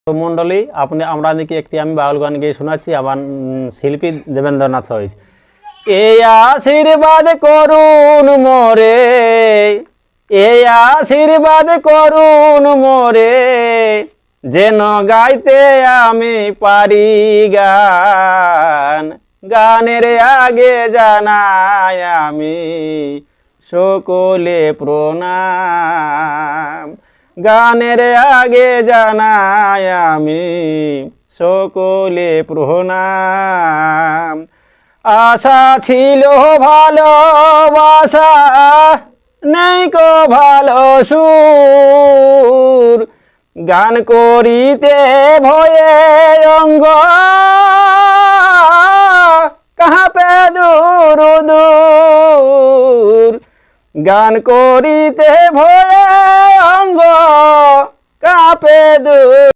তো মণ্ডলী আপনাদেরকে একটি আমি বাউল গান গিয়ে শোনাচ্ছি। আমার শিল্পী দেবেন্দ্রনাথ হয়েছে। এই আশীর্বাদ করুন মোরে, এই আশীর্বাদ করুন মোরে, যেন গাইতে আমি পারি গান। গানের আগে জানাই আমি সকলে প্রণাম, গানের আগে জানাই আমি সকলে প্রণাম। আশা ছিল ভালোবাসা, নেই কো ভালো সুর, গান করিতে ভয়ে অঙ্গ কাঁপে দূর দূর, গান করিতে ভয়ে অঙ্গ কাঁপে দূর।